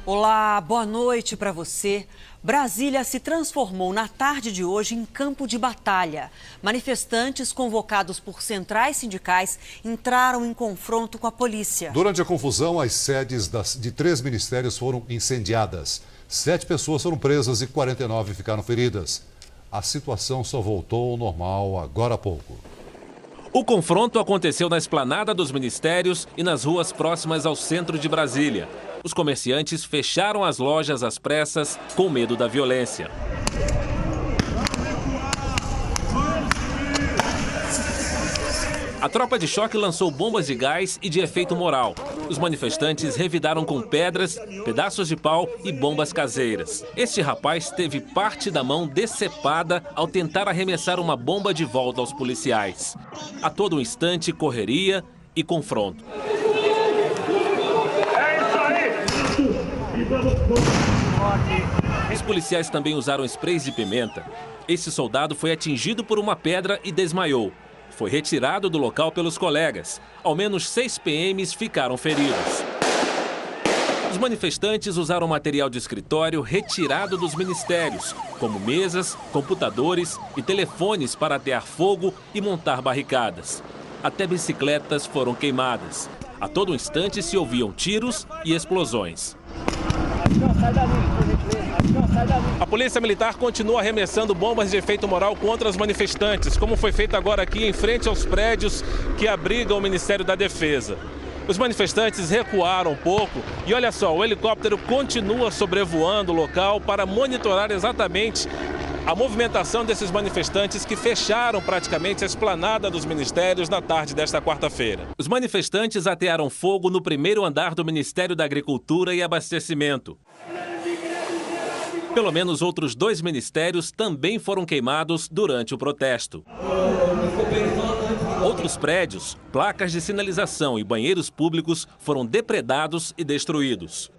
Olá, boa noite para você. Brasília se transformou na tarde de hoje em campo de batalha. Manifestantes convocados por centrais sindicais entraram em confronto com a polícia. Durante a confusão, as sedes de 3 ministérios foram incendiadas. 7 pessoas foram presas e 49 ficaram feridas. A situação só voltou ao normal agora há pouco. O confronto aconteceu na esplanada dos ministérios e nas ruas próximas ao centro de Brasília. Os comerciantes fecharam as lojas às pressas com medo da violência. A tropa de choque lançou bombas de gás e de efeito moral. Os manifestantes revidaram com pedras, pedaços de pau e bombas caseiras. Este rapaz teve parte da mão decepada ao tentar arremessar uma bomba de volta aos policiais. A todo instante, correria e confronto. Os policiais também usaram sprays de pimenta. Esse soldado foi atingido por uma pedra e desmaiou. Foi retirado do local pelos colegas. Ao menos 6 PMs ficaram feridos. Os manifestantes usaram material de escritório retirado dos ministérios, como mesas, computadores e telefones para atear fogo e montar barricadas. Até bicicletas foram queimadas. A todo instante se ouviam tiros e explosões. A polícia militar continua arremessando bombas de efeito moral contra os manifestantes, como foi feito agora aqui em frente aos prédios que abrigam o Ministério da Defesa. Os manifestantes recuaram um pouco e olha só, o helicóptero continua sobrevoando o local para monitorar exatamente a movimentação desses manifestantes que fecharam praticamente a esplanada dos ministérios na tarde desta quarta-feira. Os manifestantes atearam fogo no primeiro andar do Ministério da Agricultura e Abastecimento. Pelo menos outros 2 ministérios também foram queimados durante o protesto. Outros prédios, placas de sinalização e banheiros públicos foram depredados e destruídos.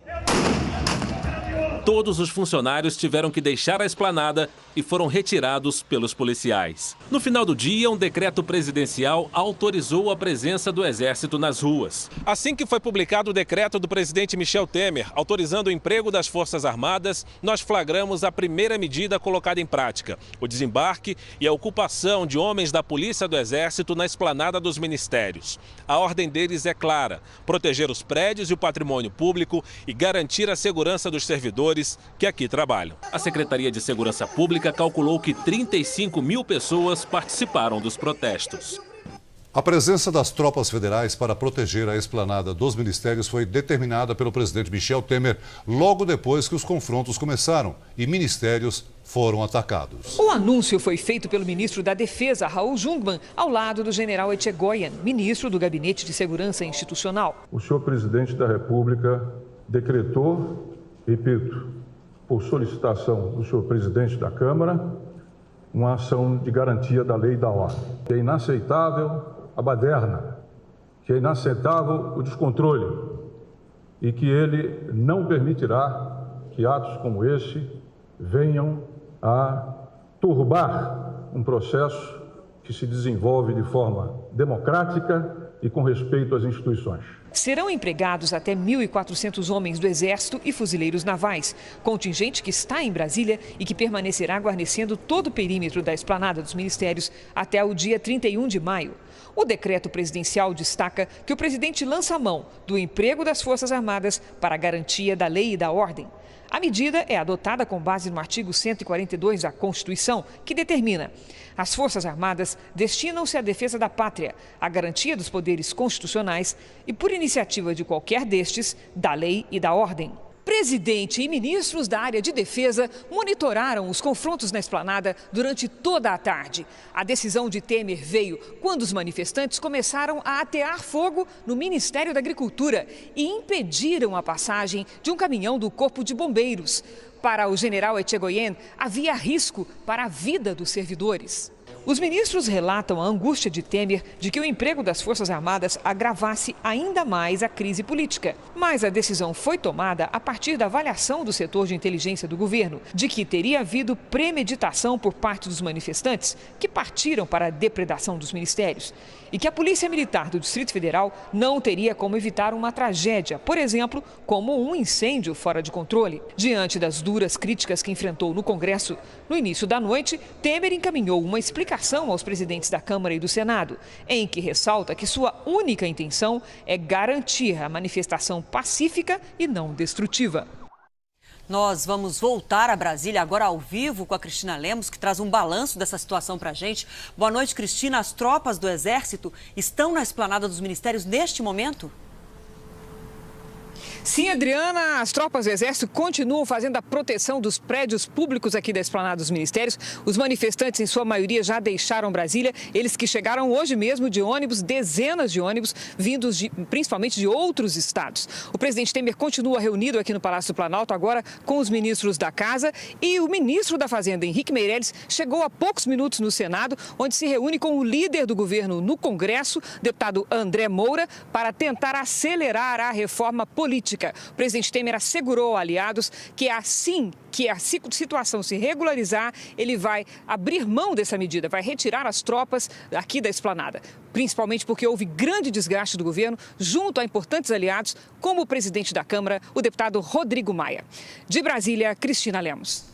Todos os funcionários tiveram que deixar a esplanada e foram retirados pelos policiais. No final do dia, um decreto presidencial autorizou a presença do Exército nas ruas. Assim que foi publicado o decreto do presidente Michel Temer, autorizando o emprego das Forças Armadas, nós flagramos a primeira medida colocada em prática: o desembarque e a ocupação de homens da Polícia do Exército na esplanada dos ministérios. A ordem deles é clara: proteger os prédios e o patrimônio público e garantir a segurança dos servidores que aqui trabalham. A Secretaria de Segurança Pública calculou que 35 mil pessoas participaram dos protestos. A presença das tropas federais para proteger a esplanada dos ministérios foi determinada pelo presidente Michel Temer logo depois que os confrontos começaram e ministérios foram atacados. O anúncio foi feito pelo ministro da Defesa, Raul Jungmann, ao lado do general Etchegoyen, ministro do Gabinete de Segurança Institucional. O senhor presidente da República decretou, repito, por solicitação do senhor presidente da Câmara, uma ação de garantia da lei e da ordem. Que é inaceitável a baderna, que é inaceitável o descontrole e que ele não permitirá que atos como esse venham a turbar um processo que se desenvolve de forma democrática e com respeito às instituições. Serão empregados até 1.400 homens do Exército e fuzileiros navais, contingente que está em Brasília e que permanecerá guarnecendo todo o perímetro da esplanada dos ministérios até o dia 31 de maio. O decreto presidencial destaca que o presidente lança a mão do emprego das Forças Armadas para a garantia da lei e da ordem. A medida é adotada com base no artigo 142 da Constituição, que determina: as Forças Armadas destinam-se à defesa da pátria, à garantia dos poderes constitucionais e, por iniciativa de qualquer destes, da lei e da ordem. Presidente e ministros da área de defesa monitoraram os confrontos na esplanada durante toda a tarde. A decisão de Temer veio quando os manifestantes começaram a atear fogo no Ministério da Agricultura e impediram a passagem de um caminhão do Corpo de Bombeiros. Para o general Etchegoyen, havia risco para a vida dos servidores. Os ministros relatam a angústia de Temer de que o emprego das Forças Armadas agravasse ainda mais a crise política. Mas a decisão foi tomada a partir da avaliação do setor de inteligência do governo, de que teria havido premeditação por parte dos manifestantes, que partiram para a depredação dos ministérios, e que a Polícia Militar do Distrito Federal não teria como evitar uma tragédia, por exemplo, como um incêndio fora de controle. Diante das duras críticas que enfrentou no Congresso, no início da noite, Temer encaminhou uma explicação aos presidentes da Câmara e do Senado, em que ressalta que sua única intenção é garantir a manifestação pacífica e não destrutiva. Nós vamos voltar a Brasília agora ao vivo com a Cristina Lemos, que traz um balanço dessa situação para a gente. Boa noite, Cristina. As tropas do Exército estão na esplanada dos ministérios neste momento? Sim, Adriana, as tropas do Exército continuam fazendo a proteção dos prédios públicos aqui da esplanada dos ministérios. Os manifestantes, em sua maioria, já deixaram Brasília. Eles que chegaram hoje mesmo de ônibus, dezenas de ônibus, vindos principalmente de outros estados. O presidente Temer continua reunido aqui no Palácio do Planalto, agora com os ministros da Casa. E o ministro da Fazenda, Henrique Meirelles, chegou há poucos minutos no Senado, onde se reúne com o líder do governo no Congresso, deputado André Moura, para tentar acelerar a reforma política. O presidente Temer assegurou a aliados que assim que a situação se regularizar, ele vai abrir mão dessa medida, vai retirar as tropas aqui da esplanada. Principalmente porque houve grande desgaste do governo junto a importantes aliados, como o presidente da Câmara, o deputado Rodrigo Maia. De Brasília, Cristina Lemos.